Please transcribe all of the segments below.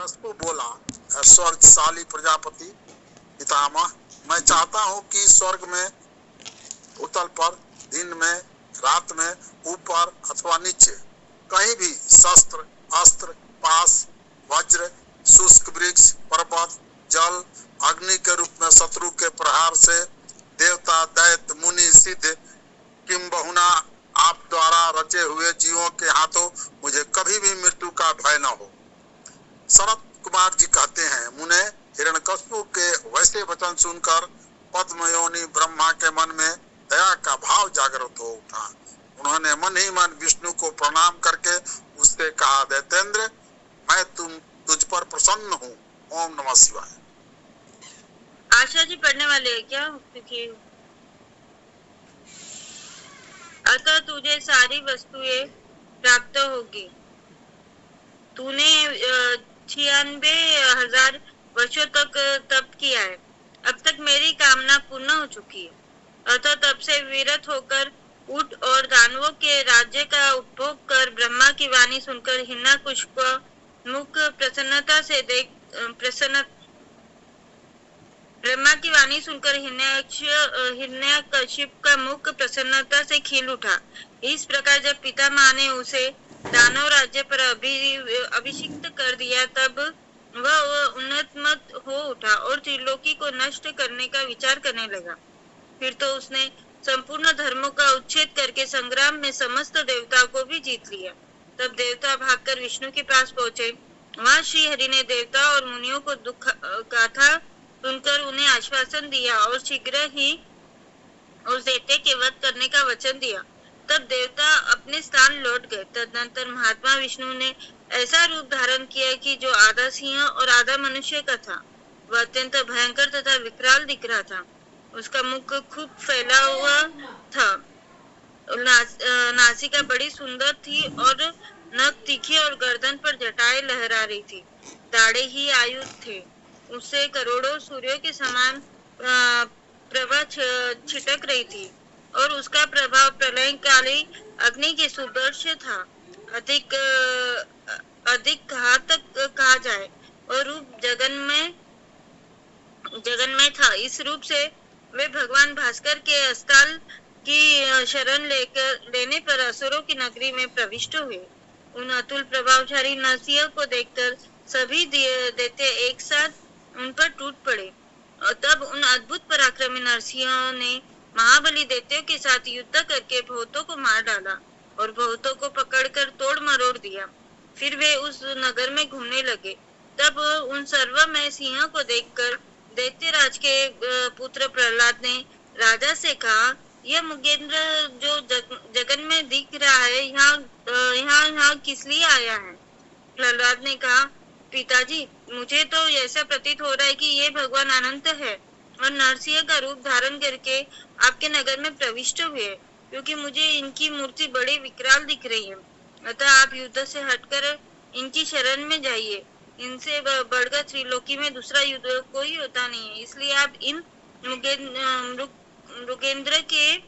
हिरण्यकशिपु बोला, स्वर्गशाली प्रजापति पितामह, मैं चाहता हूँ कि स्वर्ग में, भूतल पर, दिन में, रात में, ऊपर अथवा नीचे, कहीं भी शस्त्र, अस्त्र, पास, वज्र, शुष्क वृक्ष, पर्वत, जल, अग्नि के रूप में शत्रु के प्रहार से देवता, दैत्य, मुनि, सिद्ध, किंबहुना आप द्वारा रचे हुए जीवों के हाथों मुझे कभी भी मृत्यु का भय न हो। शरद कुमार जी कहते हैं, मुने, हिरण्यकशिपु के वैसे वचन सुनकर पद्मयोनि ब्रह्मा के मन में दया का भाव जागृत हो उठा। उन्होंने मन ही मन विष्णु को प्रणाम करके उससे कहा, दैतेंद्र, मैं तुझ पर प्रसन्न हूँ। ओम नमः शिवाय। आशा जी पढ़ने वाले हैं क्या? अतः तुझे सारी वस्तुएं प्राप्त होगी। तूने 96,000 वर्षों तक तप किया है। अब तक मेरी कामना पूर्ण हो चुकी है। अतः तब से विरत होकर उठ और दानवों के राज्य का उपभोग कर। ब्रह्मा की वाणी सुनकर हिरण्यकशिप का मुख प्रसन्नता से ब्रह्मा की वाणी सुनकर हिरण्यकशिप का मुख प्रसन्नता से खिल उठा। इस प्रकार जब पितामह ने उसे दानव राज्य पर अभिषिक्त कर दिया, तब वह उन्मत्त हो उठा और त्रिलोकी को नष्ट करने का विचार करने लगा। फिर तो उसने संपूर्ण धर्मों का उच्छेद करके संग्राम में समस्त देवताओं को भी जीत लिया। तब देवता भागकर विष्णु के पास पहुंचे। वहां श्री हरि ने देवता और मुनियों को दुख गाथा सुनकर उन्हें आश्वासन दिया और शीघ्र ही उस दैत्य के वध करने का वचन दिया। तब देवता अपने स्थान लौट गए। तदनंतर महात्मा विष्णु ने ऐसा रूप धारण किया कि जो आधा सिंह और आधा मनुष्य का था। वह अत्यंत भयंकर तथा विकराल दिख रहा था। उसका मुख खूब फैला हुआ था। नासिका बड़ी सुंदर थी और नख तीखी और गर्दन पर जटाएं लहरा रही थी। दाढ़े ही आयुध थे। उससे करोड़ों सूर्यों के समान प्रभा छिटक रही थी और उसका प्रभाव प्रलयकाली अग्नि के सुदर्श था। अधिक घातक कहा जाए और रूप जगन्मय था। इस रूप से वे भगवान भास्कर के अस्ताल की शरण लेने पर असुरों की नगरी में प्रविष्ट हुए। उन अतुल प्रभावशाली नरसिंह को देखकर सभी दैत्य एक साथ उन पर टूट पड़े। और तब उन अद्भुत पराक्रमी नरसिंह ने महाबली दैत्यों के साथ युद्ध करके बहुतों को मार डाला और बहुतों को पकड़कर तोड़ मरोड़ दिया। फिर वे उस नगर में घूमने लगे। तब उन सर्वमय सिंह को देखकर दैत्यराज के पुत्र प्रहलाद ने राजा से कहा, यह मुगेंद्र जो जगन में दिख रहा है, यहाँ किस लिए आया है? प्रहलाद ने कहा, पिताजी, मुझे तो ऐसा प्रतीत हो रहा है कि ये भगवान अनंत है और नरसिंह का रूप धारण करके आपके नगर में प्रविष्ट हुए, क्योंकि मुझे इनकी मूर्ति बड़ी विकराल दिख रही है। अतः आप युद्ध से हटकर इनकी शरण में जाइए। इनसे बढ़कर त्रिलोकी में दूसरा युद्ध कोई होता नहीं है। इसलिए आप इन मृगेंद्र के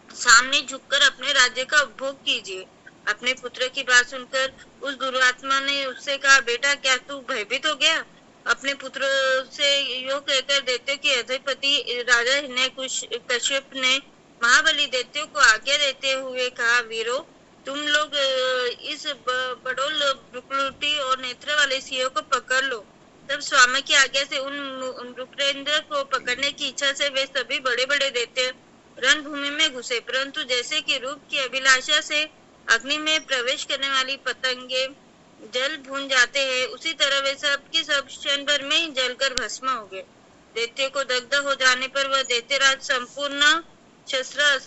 सामने झुककर अपने राज्य का उपभोग कीजिए। अपने पुत्र की बात सुनकर उस दुरात्मा ने उससे कहा, बेटा, क्या तू भयभीत हो गया? अपने पुत्र से यो कहकर दैत्यों के अधिपति राजा हिरण्यकशिप ने महाबली दैत्यों को आज्ञा देते हुए कहा, वीरो, तुम लोग इस बड़ोल ब्रुकुटी और नेत्र वाले सिंह को पकड़ लो। तब स्वामी की आज्ञा से उन मृगेंद्र को पकड़ने की इच्छा से वे सभी बड़े बड़े दैत्य रणभूमि में घुसे। परंतु जैसे कि रूप की अभिलाषा से अग्नि में प्रवेश करने वाली पतंगे जल भून जाते हैं, उसी तरह वे सब के सब क्षण भर में ही जलकर भस्म हो गए। दैत्य को दग्ध हो जाने पर वह दैत्यराज संपूर्ण शस्त्र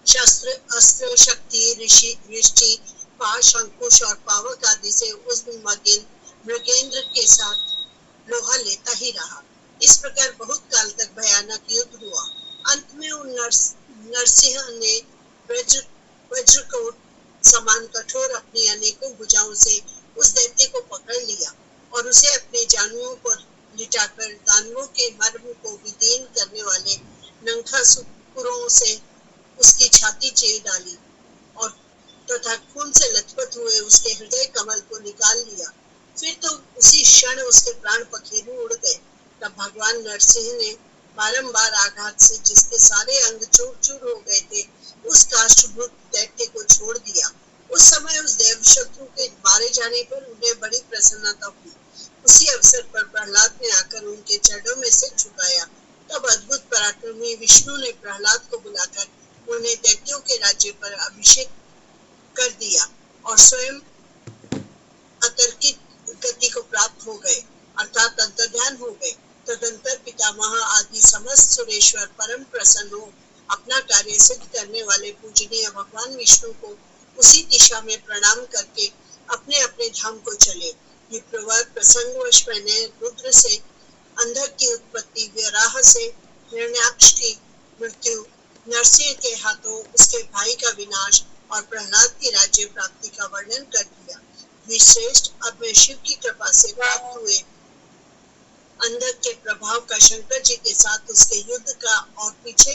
अस्त्र शक्ति ऋषि पाश अंकुश और पावक आदि से उस मृगेंद्र के साथ लोहा लेता ही रहा। इस प्रकार बहुत काल तक भयानक युद्ध हुआ। अंत में उन नरसिंह ने वज्रकोट समान कठोर अपनी अनेकों भुजाओं से उस दैत्य को पकड़ लिया और उसे अपने जानुओं पर लिटाकर दानवों के मर्म को विदीन करने वाले नंखासुरों से उसकी छाती चीर डाली और तथा खून से लथपथ हुए उसके हृदय कमल को निकाल लिया क्षण उसके प्राण पखेरु उड़ गए। तब भगवान नरसिंह ने बारंबार आघात से जिसके सारे अंग चूर चूर हो गए थे, उस काष्ठभूत दैत्य को छोड़ दिया। उस समय उस देव शत्रु के मारे जाने पर उन्हें बड़ी प्रसन्नता हुई। उसी अवसर पर प्रहलाद ने आकर उनके चरणों में सिर झुकाया। तब अद्भुत पराक्रमी विष्णु ने प्रहलाद को बुलाकर उन्हें दैत्यों के राज्य पर अभिषेक कर दिया और स्वयं अतर्कित गति को प्राप्त हो गए, अर्थात अंतर्ध्यान हो गए। तदंतर पितामह आदि समस्त सुरेश्वर परम प्रसन्न हो अपना कार्य सिद्ध करने वाले पूजनीय भगवान विष्णु को उसी दिशा में प्रणाम करके अपने अपने धाम को चले। ये प्रवर प्रसंगवश मैंने रुद्र से अंधक की उत्पत्ति, वराह से हिरण्याक्ष की मृत्यु, नरसिंह के हाथों उसके भाई का विनाश और प्रहलाद की राज्य प्राप्ति का वर्णन कर दिया। विश्रेष्ठ अब मैं शिव की कृपा से प्राप्त हुए अंधक के प्रभाव का शंकर जी के साथ उसके युद्ध का और पीछे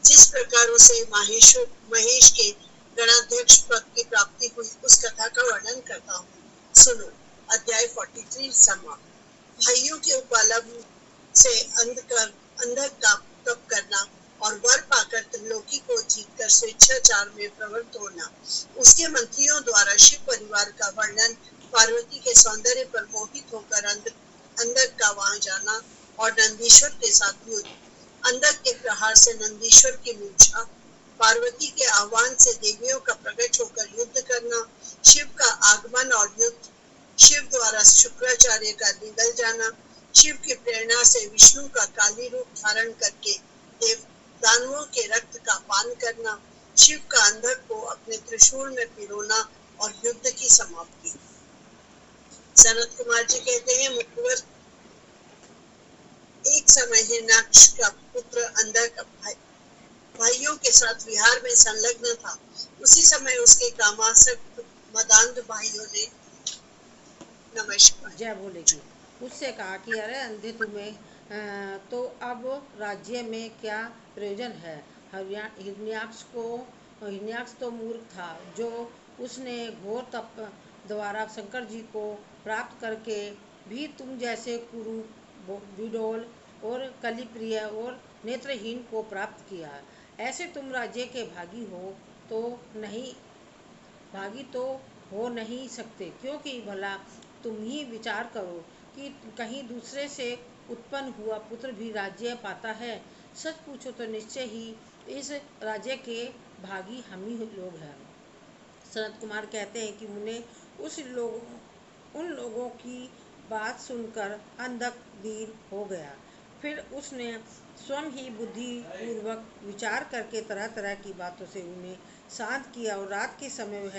जिस प्रकार उसे महेश के गणाध्यक्ष पद की प्राप्ति हुई उस कथा का वर्णन करता हूँ। सुनो। अध्याय 43 समाप्त। भाइयों के उपलब्ध से अंधक का तप करना और वर पाकर त्रिलोकी को जीतकर स्वेच्छाचार में प्रवृत्त होना, उसके मंत्रियों द्वारा शिव परिवार का वर्णन, पार्वती के सौंदर्य पर मोहित होकर अंधक का वहां जाना और नंदीश्वर के साथ युद्ध, अंधक के प्रहार से नंदीश्वर की मूर्छा, पार्वती के आह्वान से देवियों का प्रकट होकर युद्ध करना, शिव का आगमन और युद्ध, शिव द्वारा शुक्राचार्य का निगल जाना, शिव की प्रेरणा से विष्णु का काली रूप धारण करके दानवों के रक्त का पान करना, शिव का अंधक को अपने त्रिशूल में पिरोना और युद्ध की समाप्ति। सनत कुमार जी कहते हैं, मुकुवर एक समय हिरण्याक्ष का पुत्र अंधक भाइयों के साथ विहार में संलग्न था। उसी समय उसके कामासक्त मदांध भाइयों ने नमस्कार जय बोलेगी उससे कहा कि अरे अंधे, तुम्हें तो अब राज्य में क्या प्रयोजन है। हिरण्याक्ष तो मूर्ख था, जो उसने घोर तप द्वारा शंकर जी को प्राप्त करके भी तुम जैसे कुरु, विडोल और कलिप्रिय और नेत्रहीन को प्राप्त किया। ऐसे तुम राज्य के भागी तो हो नहीं सकते, क्योंकि भला तुम ही विचार करो कि कहीं दूसरे से उत्पन्न हुआ पुत्र भी राज्य पाता है। सच पूछो तो निश्चय ही इस राज्य के भागी हम ही लोग हैं। सनत कुमार कहते हैं कि मुने उन लोगों की बात सुनकर अंधक दीन हो गया। फिर उसने स्वयं ही बुद्धि पूर्वक विचार करके तरह तरह की बातों से उन्हें शांत किया और रात के समय वह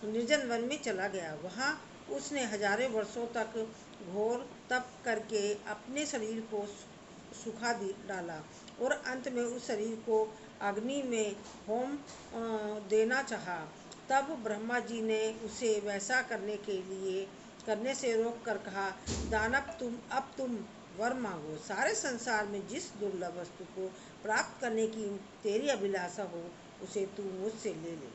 निर्जन वन में चला गया। वहाँ उसने हजारों वर्षों तक घोर तप करके अपने शरीर को सुखा डाला और अंत में उस शरीर को अग्नि में होम देना चाहा। तब ब्रह्मा जी ने उसे वैसा करने से रोक कर कहा, दानव अब तुम वर मांगो। सारे संसार में जिस दुर्लभ वस्तु को प्राप्त करने की तेरी अभिलाषा हो उसे तू मुझसे ले ले।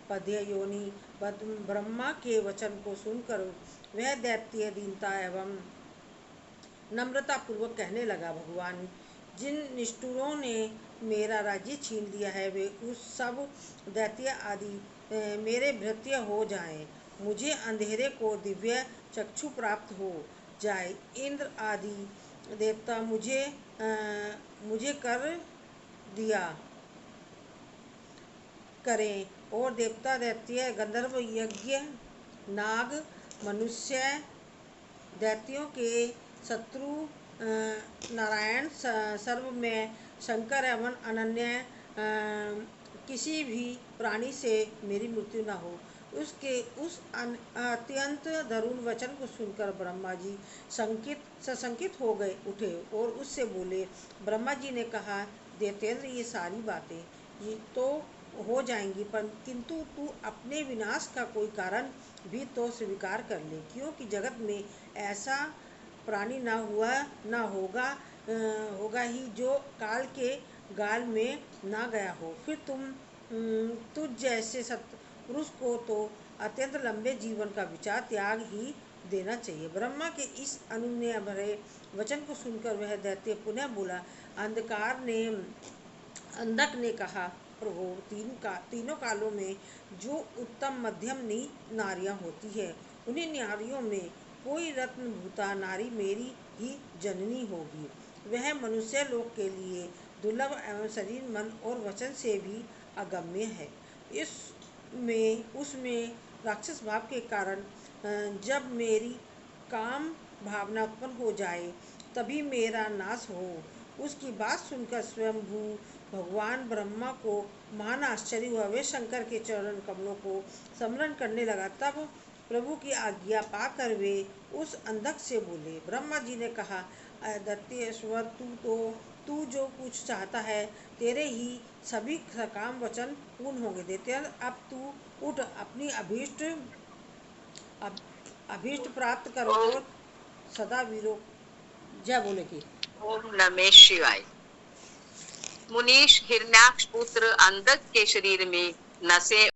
पद्य योनि ब्रह्मा के वचन को सुनकर वह दैत्य दीनता एवं नम्रता पूर्वक कहने लगा, भगवान, जिन निष्ठुरों ने मेरा राज्य छीन लिया है वे उस सब दैत्य आदि मेरे भृत्य हो जाएं। मुझे अंधेरे को दिव्य चक्षु प्राप्त हो जाए। इंद्र आदि देवता मुझे कर दिया करें और देवता दैत्य गंधर्व यज्ञ नाग मनुष्य दैत्यों के शत्रु नारायण सर्व में शंकर एवं अनन्य किसी भी प्राणी से मेरी मृत्यु न हो। उसके उस अत्यंत दारुण वचन को सुनकर ब्रह्मा जी सशंकित हो गए उठे और उससे बोले। ब्रह्मा जी ने कहा, दैत्येंद्र, ये सारी बातें ये तो हो जाएंगी, पर किंतु तू अपने विनाश का कोई कारण भी तो स्वीकार कर ले, क्योंकि जगत में ऐसा प्राणी न होगा ही जो काल के गाल में ना गया हो। फिर तुझ जैसे सत्पुरुष को तो अत्यंत लंबे जीवन का विचार त्याग ही देना चाहिए। ब्रह्मा के इस अनुनय भरे वचन को सुनकर वह दैत्य पुनः बोला। अंधक ने कहा, प्रभु, तीनों कालों में जो उत्तम मध्यम नारियां होती है, उन्हीं नारियों में कोई रत्न भूता नारी मेरी ही जननी होगी। वह मनुष्य लोक के लिए दुर्लभ एवं शरीर, मन और वचन से भी अगम्य है। उसमें राक्षस भाव के कारण जब मेरी काम भावना उत्पन्न हो जाए तभी मेरा नाश हो। उसकी बात सुनकर स्वयंभू भगवान ब्रह्मा को महान आश्चर्य हुआ। वे शंकर के चरण कमलों को स्मरण करने लगा। तब प्रभु की आज्ञा पाकर वे उस अंधक से बोले। ब्रह्मा जी ने कहा, दैत्येश्वर, तू जो कुछ चाहता है, तेरे ही सभी सकाम वचन पूर्ण होंगे। दैत्य, अब तू उठ, अपनी अभीष्ट प्राप्त करो और सदा वीरों जय बोले की। ओम नमः शिवाय। मुनीश हिरण्याक्ष पुत्र अंधक के शरीर में नसें